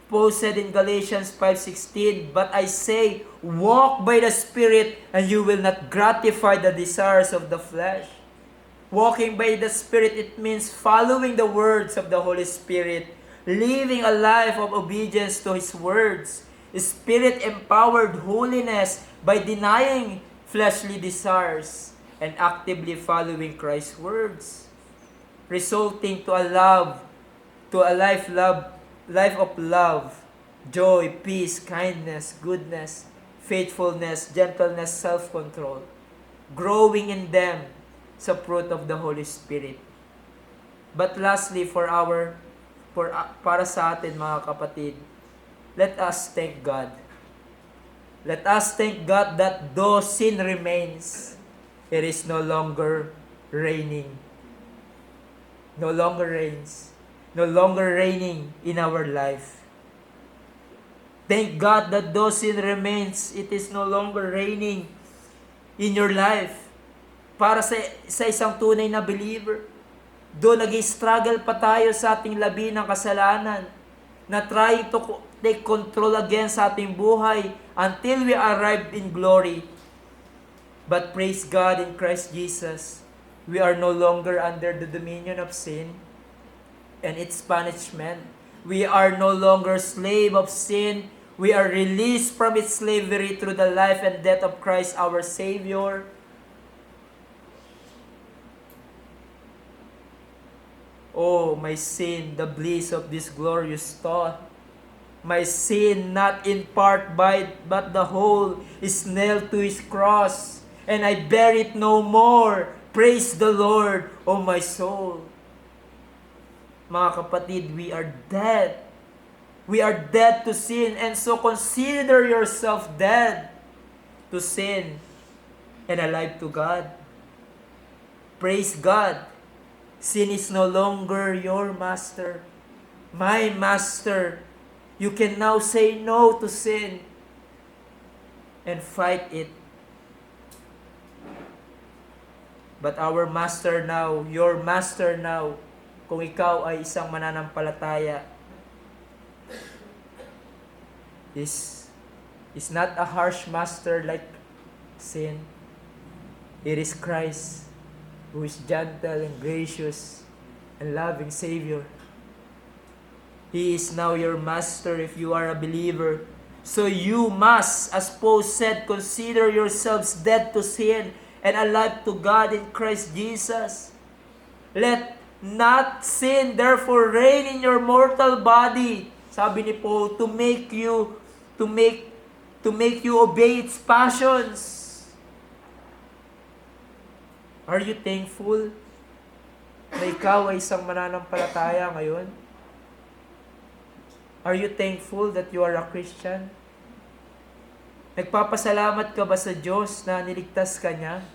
Paul said in Galatians 5:16, "But I say, walk by the Spirit, and you will not gratify the desires of the flesh." Walking by the Spirit, it means following the words of the Holy Spirit, living a life of obedience to His words, Spirit-empowered holiness by denying fleshly desires, and actively following Christ's words, resulting to a life of love, joy, peace, kindness, goodness, faithfulness, gentleness, self-control, growing in them sa fruit of the Holy Spirit. But lastly, para sa atin mga kapatid, let us thank God. Let us thank God that though sin remains, it is no longer reigning. No longer reigns. No longer reigning in our life. Thank God that though sin remains, it is no longer reigning in your life. Para sa isang tunay na believer, though nag-struggle pa tayo sa ating labi ng kasalanan, na trying to take control again sa ating buhay until we arrive in glory. But praise God, in Christ Jesus, we are no longer under the dominion of sin and its punishment. We are no longer slave of sin. We are released from its slavery through the life and death of Christ our Savior. Oh, my sin, the bliss of this glorious thought. My sin, not in part but the whole, is nailed to His cross. and I bear it no more. Praise the Lord, O my soul. Mga kapatid, we are dead. We are dead to sin, and so consider yourself dead to sin and alive to God. Praise God. Sin is no longer your master. My master. You can now say no to sin and fight it. But our master now, your master now, kung ikaw ay isang mananampalataya, is not a harsh master like sin. It is Christ, who is gentle and gracious and loving Savior. He is now your master if you are a believer. So you must, as Paul said, consider yourselves dead to sin and alive to God in Christ Jesus. Let not sin therefore reign in your mortal body. Sabi ni Paul, to make you obey its passions. Are you thankful na ikaw ay isang mananampalataya ngayon? Are you thankful that you are a Christian? Nagpapasalamat ka ba sa Diyos na niligtas ka niya?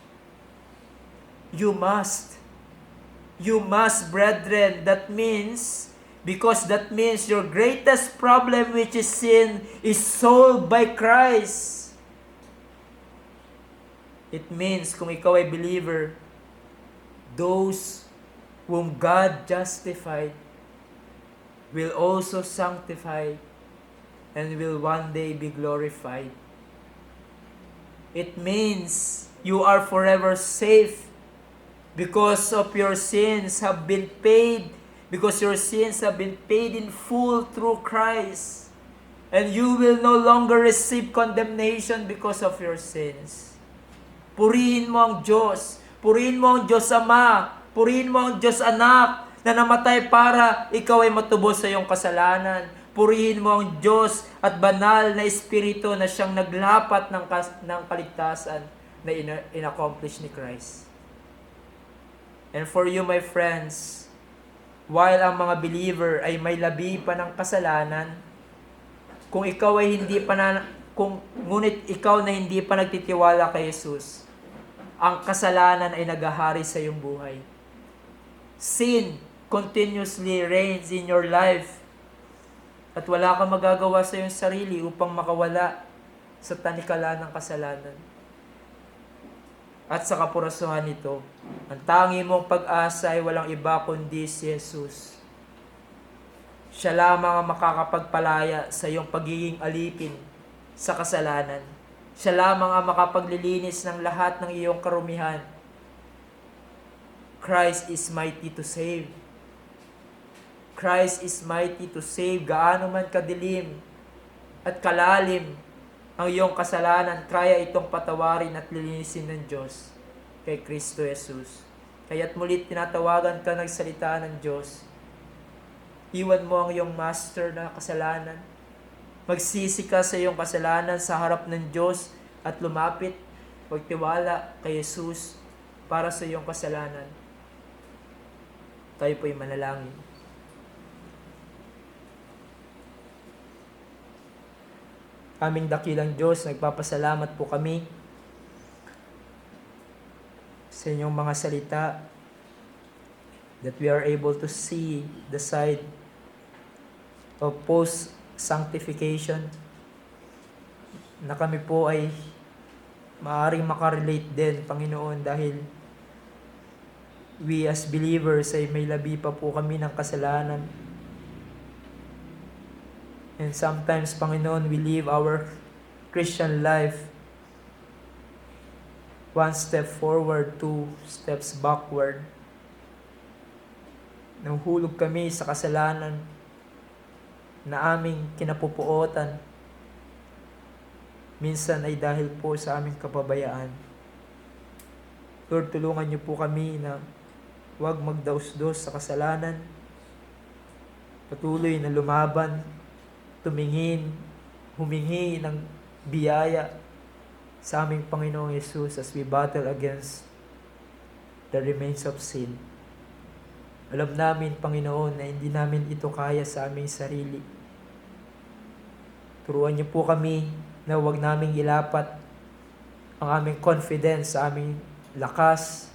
You must. You must, brethren. Because that means your greatest problem, which is sin, is solved by Christ. It means, kung ikaw ay believer, those whom God justified will also sanctify and will one day be glorified. It means you are forever safe because of your sins have been paid, because your sins have been paid in full through Christ. And you will no longer receive condemnation because of your sins. Purihin mo ang Diyos. Purihin mo ang Diyos Ama. Purihin mo ang Diyos Anak na namatay para ikaw ay matubos sa iyong kasalanan. Purihin mo ang Diyos at banal na Espiritu na siyang naglapat ng kaligtasan na in-accomplish ni Christ. And for you, my friends, while ang mga believer ay may labi pa ng kasalanan, kung ikaw ay ngunit ikaw na hindi pa nagtitiwala kay Jesus, ang kasalanan ay naghahari sa iyong buhay. Sin continuously reigns in your life. At wala kang magagawa sa iyong sarili upang makawala sa tanikala ng kasalanan. At sa kapurasuhan nito, ang tangi mong pag-asa ay walang iba kundi si Jesus. Siya lamang ang makakapagpalaya sa iyong pagiging alipin sa kasalanan. Siya lamang ang makapaglilinis ng lahat ng iyong karumihan. Christ is mighty to save. Christ is mighty to save. Gaano man kadilim at kalalim ang iyong kasalanan, kaya itong patawarin at lilinisin ng Diyos kay Kristo Jesus. Kaya't mulit tinatawagan ka nagsalita ng Diyos. Iwan mo ang iyong master na kasalanan. Magsisi ka sa iyong kasalanan sa harap ng Diyos at lumapit, magtiwala kay Jesus para sa iyong kasalanan. Tayo po'y manalangin. Aming dakilang Diyos, nagpapasalamat po kami sa inyong mga salita that we are able to see the side of post-sanctification, na kami po ay maaaring makarelate din, Panginoon, dahil we as believers ay may labi pa po kami ng kasalanan. And sometimes, Panginoon, we live our Christian life one step forward, 2 steps backward. Nahuhulog kami sa kasalanan na aming kinapupuotan. Minsan ay dahil po sa aming kapabayaan. Lord, tulungan niyo po kami na huwag magdaos-dos sa kasalanan. Patuloy na lumaban, humingi ng biyaya sa aming Panginoong Yesus as we battle against the remains of sin. Alam namin, Panginoon, na hindi namin ito kaya sa aming sarili. Turuan niyo po kami na huwag naming ilapat ang aming confidence sa aming lakas,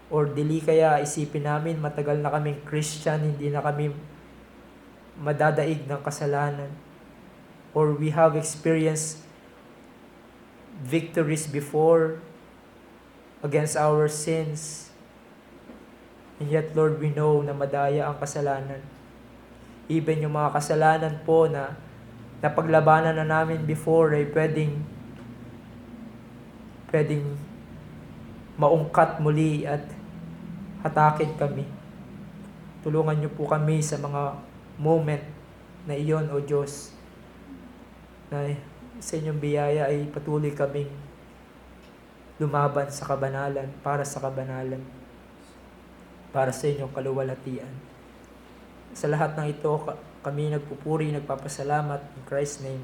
or dili kaya isipin namin matagal na kaming Christian, hindi na kami madadaig ng kasalanan, or we have experienced victories before against our sins, and yet Lord, we know na madaya ang kasalanan. Even yung mga kasalanan po na napaglabanan na namin before ay pwedeng maungkat muli at hatakin kami. Tulungan niyo po kami sa mga moment na iyon, O Diyos, na sa inyong biyaya ay patuloy kaming lumaban sa kabanalan, para sa kabanalan, para sa inyong kaluwalhatian. Sa lahat ng ito, kami nagpupuri, nagpapasalamat in Christ's name.